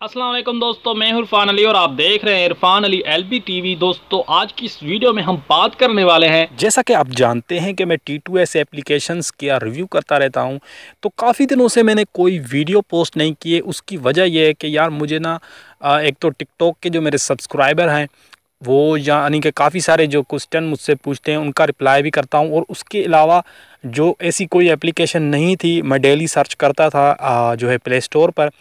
अस्सलाम वालेकुम दोस्तों, मैं हूं इरफान अली और आप देख रहे हैं इरफान अली एलबी टीवी। दोस्तों, आज की इस वीडियो में हम बात करने वाले हैं, जैसा कि आप जानते हैं कि मैं T2S एप्लीकेशंस का रिव्यू करता रहता हूं, तो काफ़ी दिनों से मैंने कोई वीडियो पोस्ट नहीं की है। उसकी वजह यह है कि यार मुझे ना एक तो टिकटॉक के जो मेरे सब्सक्राइबर हैं वो यानी कि काफ़ी सारे जो क्वेश्चन मुझसे पूछते हैं उनका रिप्लाई भी करता हूं, और उसके अलावा जो ऐसी कोई एप्लीकेशन नहीं थी, मैं डेली सर्च करता था जो है प्ले स्टोर पर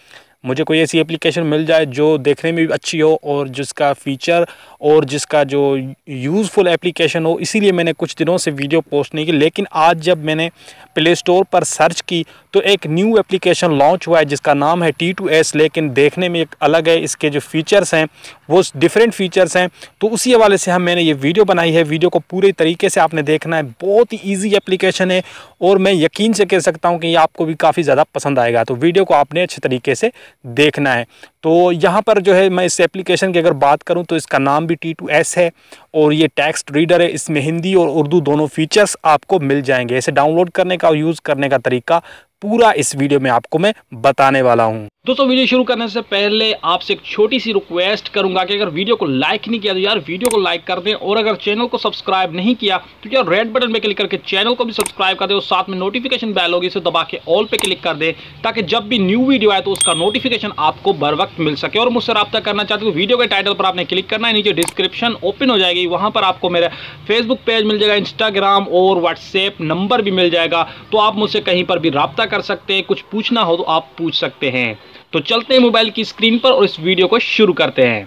मुझे कोई ऐसी एप्लीकेशन मिल जाए जो देखने में भी अच्छी हो और जिसका फ़ीचर और जिसका जो यूज़फुल एप्लीकेशन हो। इसीलिए मैंने कुछ दिनों से वीडियो पोस्ट नहीं की, लेकिन आज जब मैंने प्ले स्टोर पर सर्च की तो एक न्यू एप्लीकेशन लॉन्च हुआ है जिसका नाम है T2S, लेकिन देखने में एक अलग है। इसके जो फ़ीचर्स हैं वो डिफरेंट फ़ीचर्स हैं, तो उसी हवाले से मैंने ये वीडियो बनाई है। वीडियो को पूरे तरीके से आपने देखना है। बहुत ही ईजी एप्लीकेशन है और मैं यकीन से कह सकता हूँ कि ये आपको भी काफ़ी ज़्यादा पसंद आएगा, तो वीडियो को आपने अच्छे तरीके से देखना है। तो यहाँ पर जो है मैं इस एप्लीकेशन की अगर बात करूँ तो इसका नाम भी T2S है और ये टेक्स्ट रीडर है। इसमें हिंदी और उर्दू दोनों फीचर्स आपको मिल जाएंगे। इसे डाउनलोड करने का और यूज़ करने का तरीका पूरा इस वीडियो में आपको मैं बताने वाला हूं। दोस्तों, वीडियो शुरू करने से पहले आपसे एक छोटी सी रिक्वेस्ट करूंगा कि अगर वीडियो को लाइक नहीं किया तो यार वीडियो को लाइक कर दें, और अगर चैनल को सब्सक्राइब नहीं किया तो यार रेड बटन पे क्लिक करके चैनल को भी सब्सक्राइब कर दें और साथ में नोटिफिकेशन बेल होगी इसे दबा के ऑल पे क्लिक कर दें, ताकि जब भी न्यू वीडियो आए तो उसका नोटिफिकेशन आपको बर वक्त मिल सके। और मुझसे रब्ता करना चाहते हो वीडियो के टाइटल पर आपने क्लिक करना है, नीचे डिस्क्रिप्शन ओपन हो जाएगी, वहां पर आपको मेरा फेसबुक पेज मिल जाएगा, इंस्टाग्राम और व्हाट्सएप नंबर भी मिल जाएगा, तो आप मुझसे कहीं पर भी रब्ता कर सकते हैं। कुछ पूछना हो तो आप पूछ सकते हैं। तो चलते हैं मोबाइल की स्क्रीन पर और इस वीडियो को शुरू करते हैं।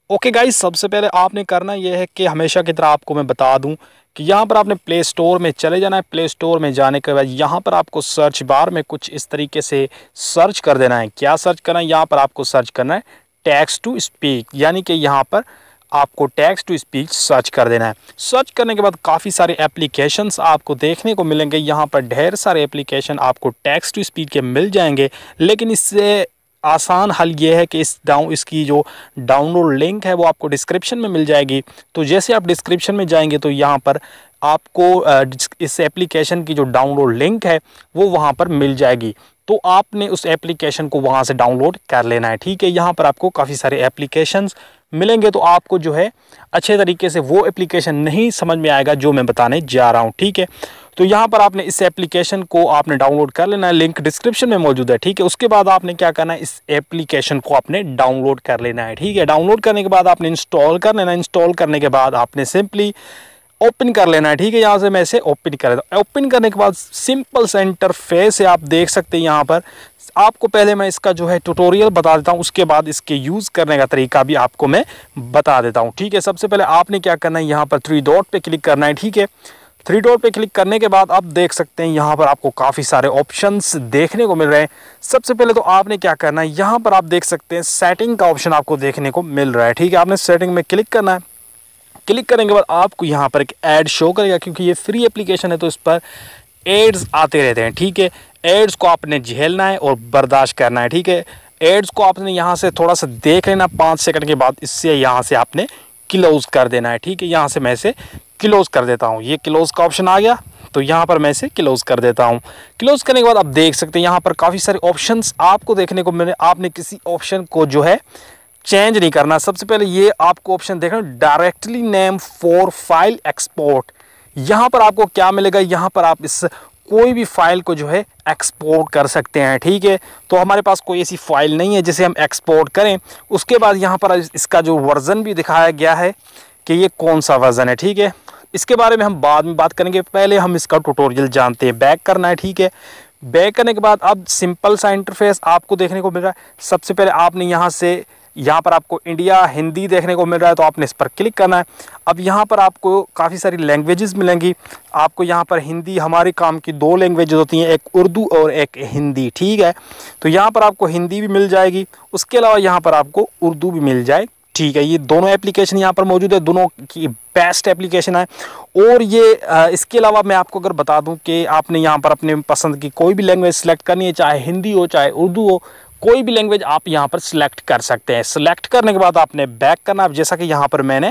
ओके गाइस, सबसे पहले आपने करना यह है कि हमेशा की तरह आपको मैं बता दूं कि यहाँ पर आपने प्ले स्टोर में चले जाना है। प्ले स्टोर में जाने के बाद यहाँ पर आपको सर्च बार में कुछ इस तरीके से सर्च कर देना है। क्या सर्च करना है? यहाँ पर आपको सर्च करना है टेक्स्ट टू स्पीक, यानी कि यहाँ पर आपको टेक्स्ट टू स्पीच सर्च कर देना है। सर्च करने के बाद काफ़ी सारे एप्लीकेशंस आपको देखने को मिलेंगे। यहाँ पर ढेर सारे एप्लीकेशन आपको टेक्स्ट टू स्पीच के मिल जाएंगे, लेकिन इससे आसान हल ये है कि इसकी जो डाउनलोड लिंक है वो आपको डिस्क्रिप्शन में मिल जाएगी। तो जैसे आप डिस्क्रिप्शन में जाएंगे तो यहाँ पर आपको इस एप्लीकेशन की जो डाउनलोड लिंक है वो वहाँ पर मिल जाएगी। तो आपने उस एप्लीकेशन को वहाँ से डाउनलोड कर लेना है, ठीक है। यहाँ पर आपको काफ़ी सारे एप्लीकेशंस मिलेंगे, तो आपको जो है अच्छे तरीके से वो एप्लीकेशन नहीं समझ में आएगा जो मैं बताने जा रहा हूँ, ठीक है। तो यहाँ पर आपने इस एप्लीकेशन को आपने डाउनलोड कर लेना है, लिंक डिस्क्रिप्शन में मौजूद है, ठीक है। उसके बाद आपने क्या करना है, इस एप्लीकेशन को आपने डाउनलोड कर लेना है, ठीक है। डाउनलोड करने के बाद आपने इंस्टॉल कर लेना है। इंस्टॉल करने के बाद आपने सिंपली ओपन कर लेना है, ठीक है। यहाँ से मैं इसे ओपन कर देता हूँ। ओपन करने के बाद सिंपल सा इंटरफेस है, आप देख सकते हैं। यहाँ पर आपको पहले मैं इसका जो है ट्यूटोरियल बता देता हूँ, उसके बाद इसके यूज़ करने का तरीका भी आपको मैं बता देता हूँ, ठीक है। सबसे पहले आपने क्या करना है, यहाँ पर 3 डॉट पे क्लिक करना है, ठीक है। 3 डॉट पे क्लिक करने के बाद आप देख सकते हैं यहाँ पर आपको काफ़ी सारे ऑप्शंस देखने को मिल रहे हैं। सबसे पहले तो आपने क्या करना है, यहाँ पर आप देख सकते हैं सेटिंग का ऑप्शन आपको देखने को मिल रहा है, ठीक है। आपने सेटिंग में क्लिक करना है। क्लिक करने के बाद आपको यहाँ पर एक ऐड शो करेगा, क्योंकि ये फ्री एप्लीकेशन है तो इस पर एड्स आते रहते हैं, ठीक है। एड्स को आपने झेलना है और बर्दाश्त करना है, ठीक है। एड्स को आपने यहाँ से थोड़ा सा देख लेना, 5 सेकंड के बाद इससे यहाँ से आपने क्लोज़ कर देना है, ठीक है। यहाँ से मैं इसे क्लोज़ कर देता हूँ। ये क्लोज़ का ऑप्शन आ गया, तो यहाँ पर मैं इसे क्लोज़ कर देता हूँ। क्लोज़ करने के बाद आप देख सकते हैं यहाँ पर काफ़ी सारे ऑप्शंस आपको देखने को मिले। आपने किसी ऑप्शन को जो है चेंज नहीं करना। सबसे पहले ये आपको ऑप्शन देखना, directly name for file export. यहाँ पर आपको क्या मिलेगा, यहाँ पर आप इस कोई भी फाइल को जो है एक्सपोर्ट कर सकते हैं, ठीक है। तो हमारे पास कोई ऐसी फाइल नहीं है जिसे हम एक्सपोर्ट करें। उसके बाद यहाँ पर इसका जो वर्ज़न भी दिखाया गया है कि ये कौन सा वर्ज़न है, ठीक है। इसके बारे में हम बाद में बात करेंगे, पहले हम इसका ट्यूटोरियल जानते हैं। बैक करना है, ठीक है। बैक करने के बाद अब सिंपल सा इंटरफेस आपको देखने को मिल रहा है। सबसे पहले आपने यहाँ पर आपको इंडिया हिंदी देखने को मिल रहा है, तो आपने इस पर क्लिक करना है। अब यहाँ पर आपको काफ़ी सारी लैंग्वेजेस मिलेंगी। आपको यहाँ पर हिंदी, हमारे काम की 2 लैंग्वेजेस होती हैं, एक उर्दू और एक हिंदी, ठीक है। तो यहाँ पर आपको हिंदी भी मिल जाएगी, उसके अलावा यहाँ पर आपको उर्दू भी मिल जाए, ठीक है। ये दोनों एप्लीकेशन यहाँ पर मौजूद है, दोनों की बेस्ट एप्लीकेशन है। और ये इसके अलावा मैं आपको अगर बता दूँ कि आपने यहाँ पर अपने पसंद की कोई भी लैंग्वेज सेलेक्ट करनी है, चाहे हिंदी हो चाहे उर्दू हो, कोई भी लैंग्वेज आप यहाँ पर सिलेक्ट कर सकते हैं। सिलेक्ट करने के बाद आपने बैक करना। जैसा कि यहाँ पर मैंने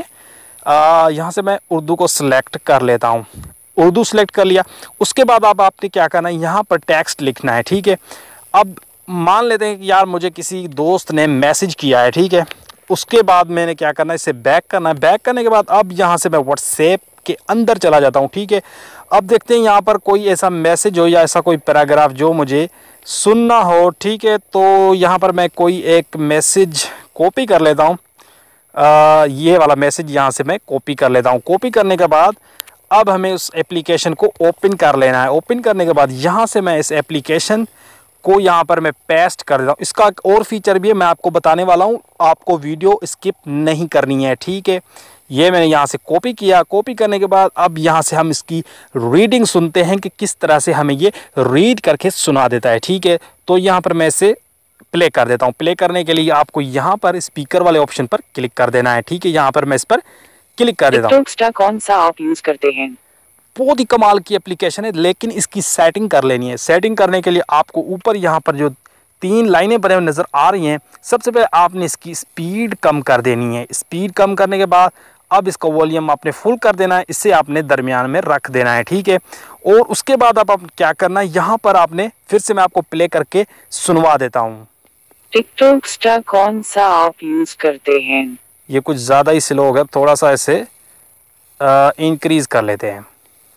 यहाँ से मैं उर्दू को सिलेक्ट कर लेता हूँ। उर्दू सेलेक्ट कर लिया। उसके बाद अब आपने क्या करना है, यहाँ पर टेक्स्ट लिखना है, ठीक है। अब मान लेते हैं कि यार मुझे किसी दोस्त ने मैसेज किया है, ठीक है। उसके बाद मैंने क्या करना है, इसे बैक करना है। बैक करने के बाद अब यहाँ से मैं व्हाट्सएप के अंदर चला जाता हूँ, ठीक है। अब देखते हैं यहाँ पर कोई ऐसा मैसेज हो या ऐसा कोई पैराग्राफ जो मुझे सुनना हो, ठीक है। तो यहाँ पर मैं कोई एक मैसेज कॉपी कर लेता हूँ। ये वाला मैसेज यहाँ से मैं कॉपी कर लेता हूँ। कॉपी करने के बाद अब हमें उस एप्लीकेशन को ओपन कर लेना है। ओपन करने के बाद यहाँ से मैं इस एप्लीकेशन को यहाँ पर मैं पेस्ट कर देता हूँ। इसका एक और फीचर भी है, मैं आपको बताने वाला हूँ, आपको वीडियो स्किप नहीं करनी है, ठीक है। ये मैंने यहाँ से कॉपी किया। कॉपी करने के बाद अब यहाँ से हम इसकी रीडिंग सुनते हैं कि किस तरह से हमें ये रीड करके सुना देता है, ठीक है। तो यहाँ पर मैं इसे प्ले कर देता हूँ। प्ले करने के लिए आपको यहाँ पर स्पीकर वाले ऑप्शन पर क्लिक कर देना है, ठीक है। यहाँ पर मैं इस पर क्लिक कर देता हूँ। टिकटॉक कौन सा आप यूज करते हैं? बहुत ही कमाल की एप्लीकेशन है, लेकिन इसकी सेटिंग कर लेनी है। सेटिंग करने के लिए आपको ऊपर यहाँ पर जो 3 लाइनें बने हुए नज़र आ रही हैं, सबसे पहले आपने इसकी स्पीड कम कर देनी है। स्पीड कम करने के बाद अब इसका वॉल्यूम आपने फुल कर देना है, इससे आपने दरमियान में रख देना है, ठीक है। और उसके बाद अब आप क्या करना है, यहाँ पर आपने फिर से मैं आपको प्ले करके सुनवा देता हूँ। टिकटॉक कौन सा आप यूज करते हैं? ये कुछ ज़्यादा ही स्लो हो गया, थोड़ा सा इसे इंक्रीज कर लेते हैं।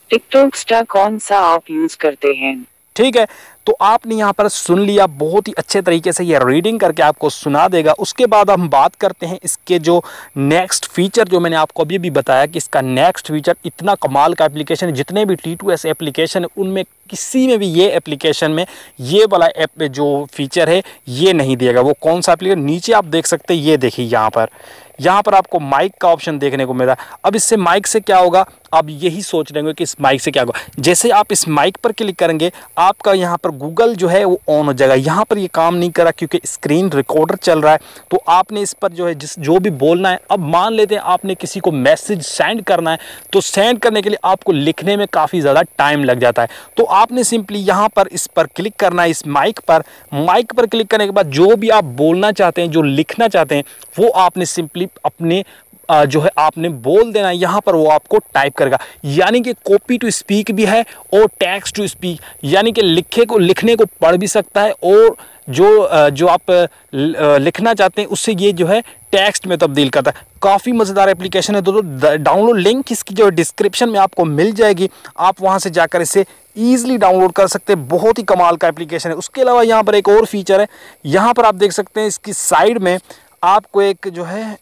टिकटॉक कौन सा आप यूज करते हैं? ठीक है, तो आपने यहाँ पर सुन लिया, बहुत ही अच्छे तरीके से ये रीडिंग करके आपको सुना देगा। उसके बाद हम बात करते हैं इसके जो नेक्स्ट फीचर, जो मैंने आपको अभी भी बताया कि इसका नेक्स्ट फीचर इतना कमाल का एप्लीकेशन है। जितने भी T2S एप्लीकेशन है उनमें किसी में भी ये एप्लीकेशन में ये वाला ऐप जो फीचर है ये नहीं देगा। वो कौन सा एप्लीकेशन, नीचे आप देख सकते हैं, ये देखिए यहाँ पर आपको माइक का ऑप्शन देखने को मिल रहा है। अब इससे माइक से क्या होगा, आप यही सोच रहे होंगे कि इस माइक से क्या होगा। जैसे आप इस माइक पर क्लिक करेंगे, आपका यहाँ पर गूगल जो है वो ऑन हो जाएगा। यहाँ पर ये काम नहीं कर रहा क्योंकि स्क्रीन रिकॉर्डर चल रहा है। तो आपने इस पर जो है जो भी बोलना है, अब मान लेते हैं आपने किसी को मैसेज सेंड करना है, तो सेंड करने के लिए आपको लिखने में काफ़ी ज़्यादा टाइम लग जाता है। तो आपने सिंपली यहाँ पर इस पर क्लिक करना है, इस माइक पर क्लिक करने के बाद जो भी आप बोलना चाहते हैं, जो लिखना चाहते हैं, वो आपने सिंपली अपने जो है आपने बोल देना, यहाँ पर वो आपको टाइप करेगा। यानी कि कॉपी टू स्पीक भी है और टेक्स्ट टू स्पीक, यानी कि लिखने को पढ़ भी सकता है, और जो आप लिखना चाहते हैं उससे ये जो है टेक्स्ट में तब्दील करता है। काफ़ी मज़ेदार एप्लीकेशन है दोस्तों। डाउनलोड लिंक इसकी जो डिस्क्रिप्शन में आपको मिल जाएगी, आप वहाँ से जाकर इसे ईजिली डाउनलोड कर सकते हैं। बहुत ही कमाल का एप्लीकेशन है। उसके अलावा यहाँ पर एक और फीचर है, यहाँ पर आप देख सकते हैं इसकी साइड में आपको एक जो है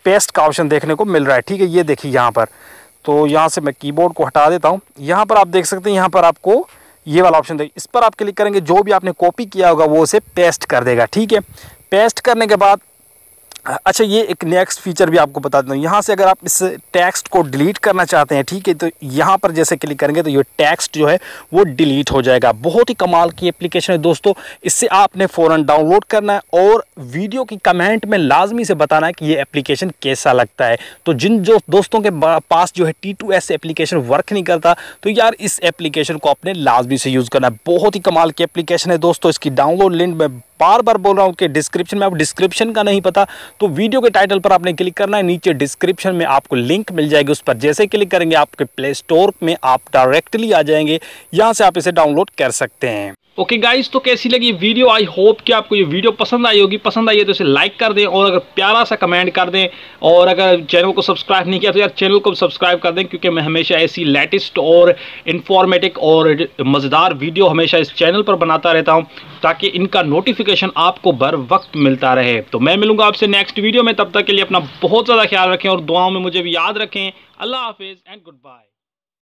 पेस्ट का ऑप्शन देखने को मिल रहा है, ठीक है। ये देखिए यहाँ पर, तो यहाँ से मैं कीबोर्ड को हटा देता हूँ। यहाँ पर आप देख सकते हैं, यहाँ पर आपको ये वाला ऑप्शन देखिए, इस पर आप क्लिक करेंगे, जो भी आपने कॉपी किया होगा वो उसे पेस्ट कर देगा, ठीक है। पेस्ट करने के बाद अच्छा, ये एक नेक्स्ट फीचर भी आपको बता देता हूँ। यहाँ से अगर आप इस टेक्स्ट को डिलीट करना चाहते हैं, ठीक है, तो यहाँ पर जैसे क्लिक करेंगे तो ये टेक्स्ट जो है वो डिलीट हो जाएगा। बहुत ही कमाल की एप्लीकेशन है दोस्तों। इससे आपने फ़ौरन डाउनलोड करना है और वीडियो की कमेंट में लाजमी से बताना है कि ये एप्लीकेशन कैसा लगता है। तो जिन जो दोस्तों के पास जो है T2S एप्लीकेशन वर्क नहीं करता, तो यार इस एप्लीकेशन को आपने लाजमी से यूज़ करना है। बहुत ही कमाल की एप्लीकेशन है दोस्तों। इसकी डाउनलोड लिंक में बार बार बोल रहा हूँ कि डिस्क्रिप्शन में, आप डिस्क्रिप्शन का नहीं पता तो वीडियो के टाइटल पर आपने क्लिक करना है, नीचे डिस्क्रिप्शन में आपको लिंक मिल जाएगी, उस पर जैसे क्लिक करेंगे आपके प्ले स्टोर में आप डायरेक्टली आ जाएंगे, यहाँ से आप इसे डाउनलोड कर सकते हैं। ओके गाइस, तो कैसी लगी वीडियो? आई होप कि आपको ये वीडियो पसंद आई होगी। पसंद आई है तो इसे लाइक कर दें और अगर प्यारा सा कमेंट कर दें, और अगर चैनल को सब्सक्राइब नहीं किया तो यार चैनल को सब्सक्राइब कर दें, क्योंकि मैं हमेशा ऐसी लेटेस्ट और इन्फॉर्मेटिव और मज़ेदार वीडियो हमेशा इस चैनल पर बनाता रहता हूँ, ताकि इनका नोटिफिकेशन आपको बर वक्त मिलता रहे। तो मैं मिलूंगा आपसे नेक्स्ट वीडियो में, तब तक के लिए अपना बहुत ज़्यादा ख्याल रखें और दुआओं में मुझे भी याद रखें। अल्लाह हाफिज़ एंड गुड बाय।